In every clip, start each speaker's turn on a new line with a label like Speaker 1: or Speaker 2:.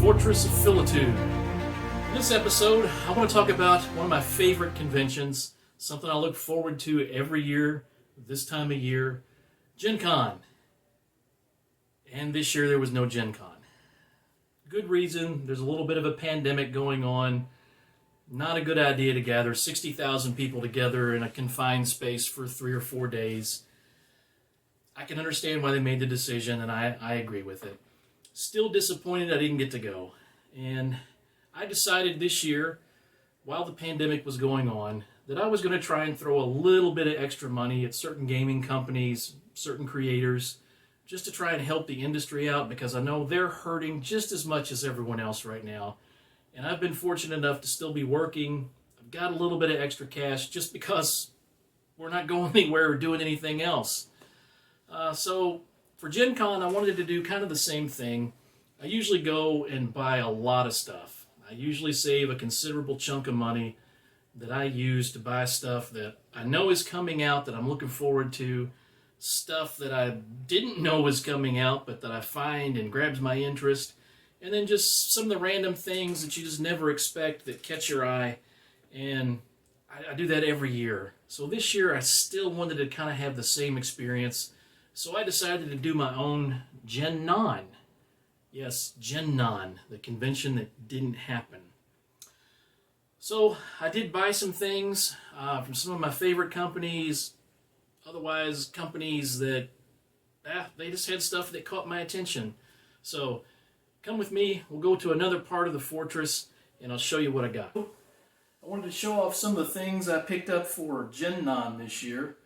Speaker 1: Fortress of Philitude. In this episode, I want to talk about one of my favorite conventions, something I look forward to every year, this time of year, GenCon. And this year there was no GenCon. Good reason, there's a little bit of a pandemic going on. Not a good idea to gather 60,000 people together in a confined space for 3 or 4 days. I can understand why they made the decision, and I agree with it. Still disappointed I didn't get to go. And I decided this year, while the pandemic was going on, that I was going to try and throw a little bit of extra money at certain gaming companies, certain creators, just to try and help the industry out, because I know they're hurting just as much as everyone else right now. And I've been fortunate enough to still be working. I've got a little bit of extra cash just because we're not going anywhere or doing anything else. So for Gen Con, I wanted to do kind of the same thing. I usually go and buy a lot of stuff. I usually save a considerable chunk of money that I use to buy stuff that I know is coming out, that I'm looking forward to, stuff that I didn't know was coming out, but that I find and grabs my interest, and then just some of the random things that you just never expect that catch your eye, and I do that every year. So this year I still wanted to kind of have the same experience. So I decided to do my own GenNon. Yes, GenNon, the convention that didn't happen. So I did buy some things from some of my favorite companies, otherwise companies that, they just had stuff that caught my attention. So come with me, we'll go to another part of the fortress, and I'll show you what I got. I wanted to show off some of the things I picked up for GenNon this year.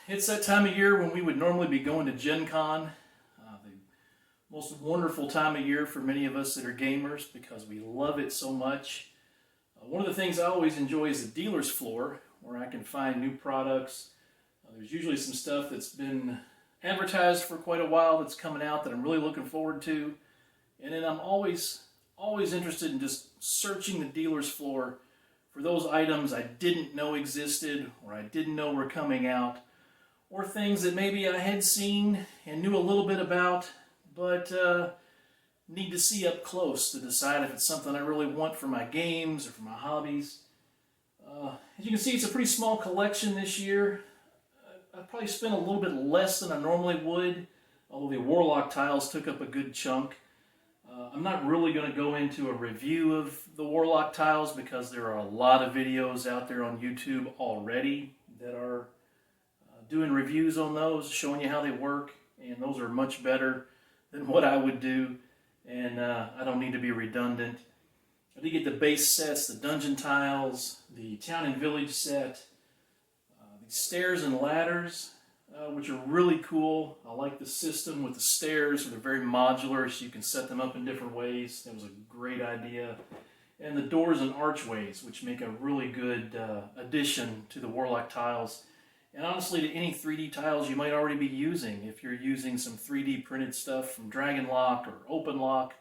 Speaker 1: It's that time of year when we would normally be going to Gen Con, the most wonderful time of year for many of us that are gamers because we love it so much. One of the things I always enjoy is the dealer's floor, where I can find new products. There's usually some stuff that's been advertised for quite a while that's coming out that I'm really looking forward to. And then I'm always interested in just searching the dealer's floor for those items I didn't know existed or I didn't know were coming out, or things that maybe I had seen and knew a little bit about, but need to see up close to decide if it's something I really want for my games or for my hobbies. As you can see, it's a pretty small collection this year. I probably spent a little bit less than I normally would, although the Warlock tiles took up a good chunk. I'm not really going to go into a review of the Warlock tiles because there are a lot of videos out there on YouTube already that are doing reviews on those, showing you how they work, and those are much better than what I would do, and I don't need to be redundant. I did get the base sets, the dungeon tiles, the town and village set, the stairs and ladders, which are really cool. I like the system with the stairs. They're very modular, so you can set them up in different ways. That was a great idea. And the doors and archways, which make a really good addition to the Warlock tiles. And honestly, to any 3D tiles you might already be using, if you're using some 3D printed stuff from Dragonlock or OpenLock,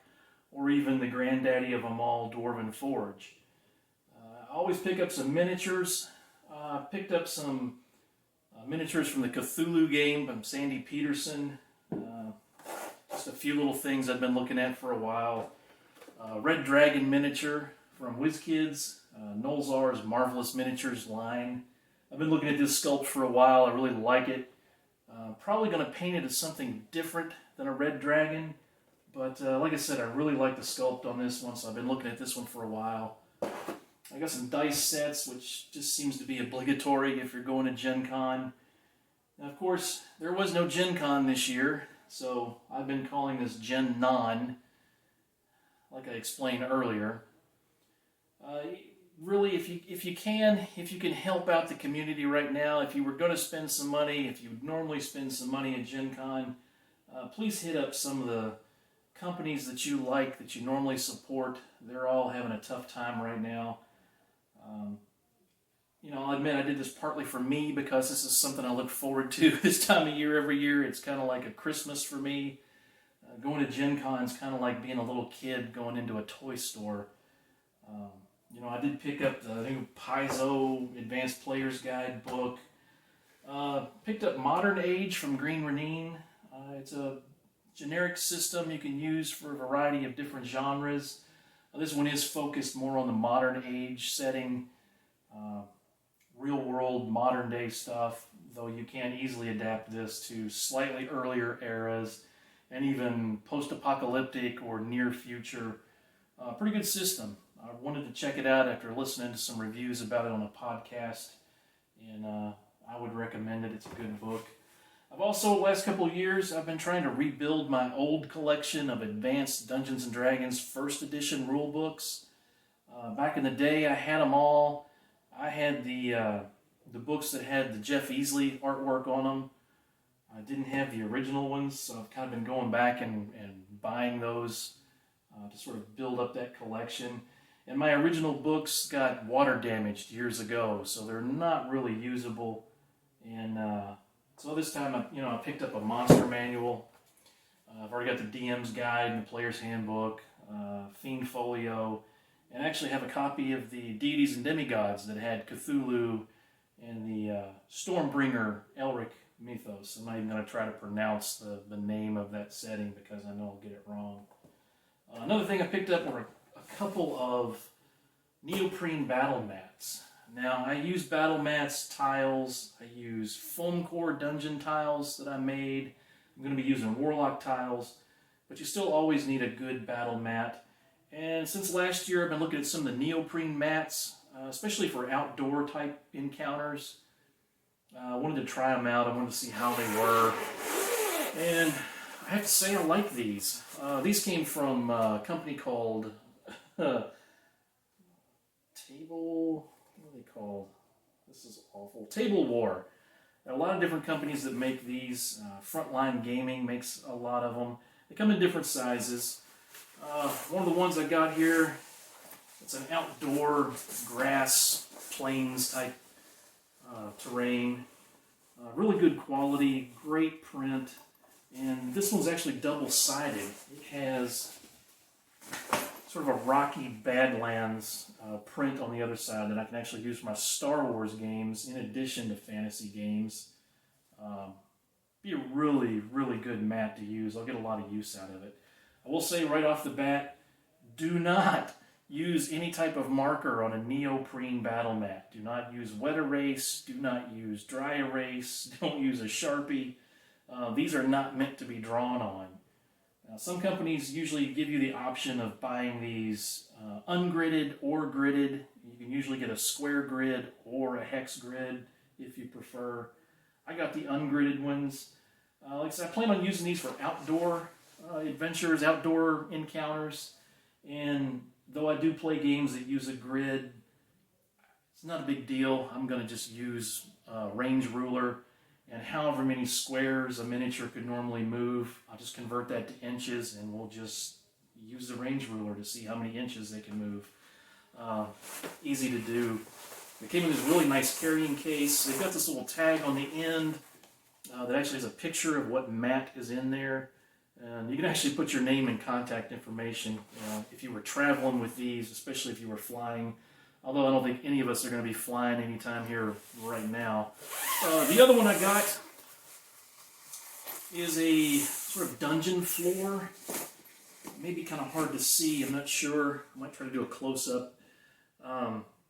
Speaker 1: or even the granddaddy of them all, Dwarven Forge. I always pick up some miniatures. Picked up some miniatures from the Cthulhu game from Sandy Peterson. Just a few little things I've been looking at for a while. Red Dragon miniature from WizKids, Nolzar's Marvelous Miniatures line. I've been looking at this sculpt for a while. I really like it. Probably going to paint it as something different than a Red Dragon. But like I said, I really like the sculpt on this one, so I've been looking at this one for a while. I got some dice sets, which just seems to be obligatory if you're going to Gen Con. Now, of course, there was no Gen Con this year, so I've been calling this GenNon, like I explained earlier. Really, if you can help out the community right now, if you were going to spend some money, if you would normally spend some money at Gen Con, please hit up some of the companies that you like, that you normally support. They're all having a tough time right now. I'll admit I did this partly for me because this is something I look forward to this time of year every year. It's kind of like a Christmas for me. Going to Gen Con is kind of like being a little kid going into a toy store. I did pick up the new Paizo Advanced Player's Guide book. Picked up Modern Age from Green Renine. It's a generic system you can use for a variety of different genres. This one is focused more on the modern age setting, real world, modern day stuff, though you can easily adapt this to slightly earlier eras and even post-apocalyptic or near future. Pretty good system. I wanted to check it out after listening to some reviews about it on a podcast, and I would recommend it. It's a good book. I've also, the last couple of years, I've been trying to rebuild my old collection of advanced Dungeons & Dragons first edition rule books. Back in the day, I had them all. I had the books that had the Jeff Easley artwork on them. I didn't have the original ones, so I've kind of been going back and buying those to sort of build up that collection. And my original books got water damaged years ago, so they're not really usable. And so this time, I picked up a monster manual. I've already got the DM's guide and the player's handbook, Fiend Folio, and I actually have a copy of the Deities and Demigods that had Cthulhu and the Stormbringer Elric mythos. I'm not even going to try to pronounce the name of that setting because I know I'll get it wrong. Another thing I picked up were a couple of neoprene battle mats. Now, I use battle mats, tiles, I use foam core dungeon tiles that I made. I'm going to be using warlock tiles, but you still always need a good battle mat. And since last year, I've been looking at some of the neoprene mats, especially for outdoor type encounters. I wanted to try them out. I wanted to see how they were. And I have to say I like these. These came from a company called what are they called? This is awful. Table War. There are a lot of different companies that make these. Frontline Gaming makes a lot of them. They come in different sizes. One of the ones I got here, it's an outdoor grass, plains type terrain. Really good quality, great print. And this one's actually double-sided. It has sort of a rocky Badlands print on the other side that I can actually use for my Star Wars games in addition to fantasy games. Be a really, really good mat to use. I'll get a lot of use out of it. I will say right off the bat, do not use any type of marker on a neoprene battle mat. Do not use wet erase. Do not use dry erase. Don't use a Sharpie. These are not meant to be drawn on. Now, some companies usually give you the option of buying these ungridded or gridded. You can usually get a square grid or a hex grid if you prefer. I got the ungridded ones. Like I said, I plan on using these for outdoor adventures, outdoor encounters. And though I do play games that use a grid, it's not a big deal. I'm going to just use a range ruler. And however many squares a miniature could normally move, I'll just convert that to inches, and we'll just use the range ruler to see how many inches they can move. Easy to do. They came in this really nice carrying case. They've got this little tag on the end that actually has a picture of what mat is in there. And you can actually put your name and contact information if you were traveling with these, especially if you were flying. Although I don't think any of us are going to be flying anytime here right now. The other one I got is a sort of dungeon floor. Maybe kind of hard to see. I'm not sure. I might try to do a close-up.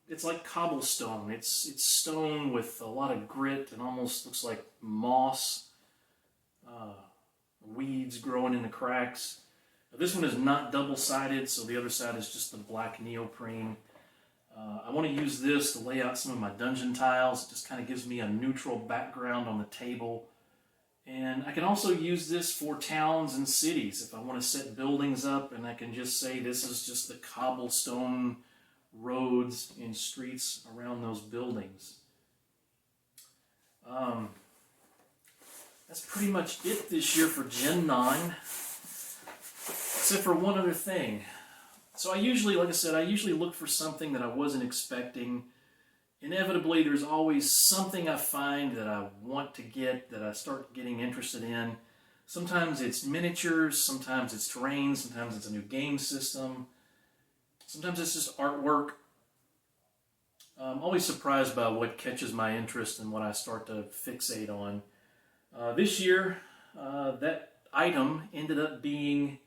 Speaker 1: It's like cobblestone. It's stone with a lot of grit and almost looks like moss. Weeds growing in the cracks. This one is not double-sided, so the other side is just the black neoprene. I want to use this to lay out some of my dungeon tiles. It just kind of gives me a neutral background on the table. And I can also use this for towns and cities if I want to set buildings up, and I can just say this is just the cobblestone roads and streets around those buildings. That's pretty much it this year for GenNon, except for one other thing. So I usually, like I said, I usually look for something that I wasn't expecting. Inevitably, there's always something I find that I want to get, that I start getting interested in. Sometimes it's miniatures, sometimes it's terrain, sometimes it's a new game system, sometimes it's just artwork. I'm always surprised by what catches my interest and what I start to fixate on. This year, that item ended up being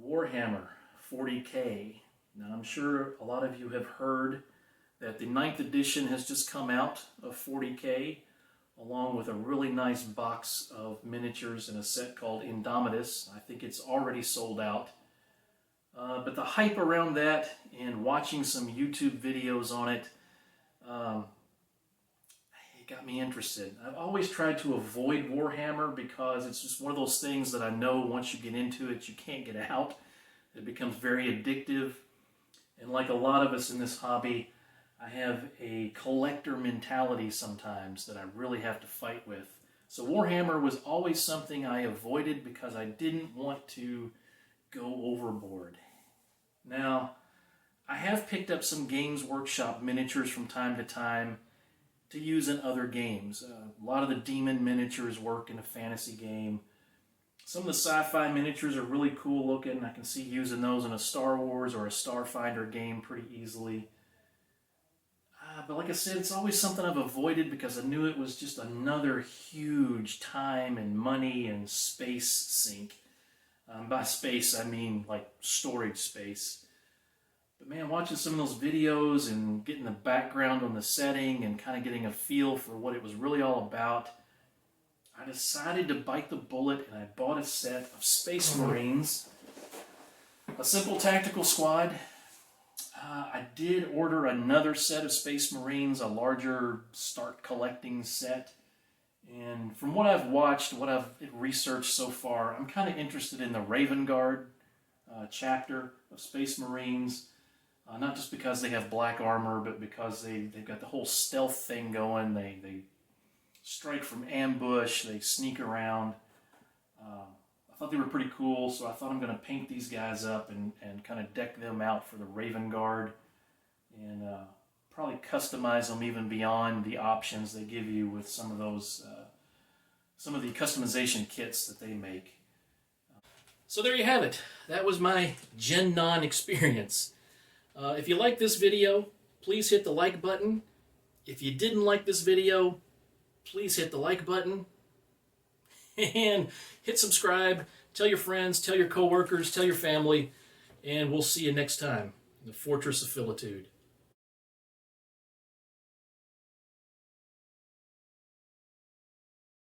Speaker 1: Warhammer 40K. Now, I'm sure a lot of you have heard that the 9th edition has just come out of 40K, along with a really nice box of miniatures in a set called Indomitus. I think it's already sold out. But the hype around that and watching some YouTube videos on it, it got me interested. I've always tried to avoid Warhammer because it's just one of those things that I know once you get into it, you can't get out. It becomes very addictive. And like a lot of us in this hobby, I have a collector mentality sometimes that I really have to fight with. So Warhammer was always something I avoided because I didn't want to go overboard. Now, I have picked up some Games Workshop miniatures from time to time to use in other games. A lot of the demon miniatures work in a fantasy game. Some of the sci-fi miniatures are really cool looking. I can see using those in a Star Wars or a Starfighter game pretty easily. But like I said, it's always something I've avoided because I knew it was just another huge time and money and space sink. By space, I mean like storage space. But man, watching some of those videos and getting the background on the setting and kind of getting a feel for what it was really all about, I decided to bite the bullet and I bought a set of Space Marines, a simple tactical squad. I did order another set of Space Marines, a larger start collecting set. And from what I've watched, what I've researched so far, I'm kind of interested in the Raven Guard chapter of Space Marines. Not just because they have black armor, but because they've got the whole stealth thing going. They strike from ambush, they sneak around. I thought they were pretty cool, so I thought I'm going to paint these guys up and kind of deck them out for the Raven Guard. And probably customize them even beyond the options they give you with some of those, some of the customization kits that they make. So there you have it. That was my GenNon experience. If you like this video, please hit the like button. If you didn't like this video, please hit the like button. And hit subscribe. Tell your friends, tell your coworkers, tell your family. And we'll see you next time in the Fortress of Filitude.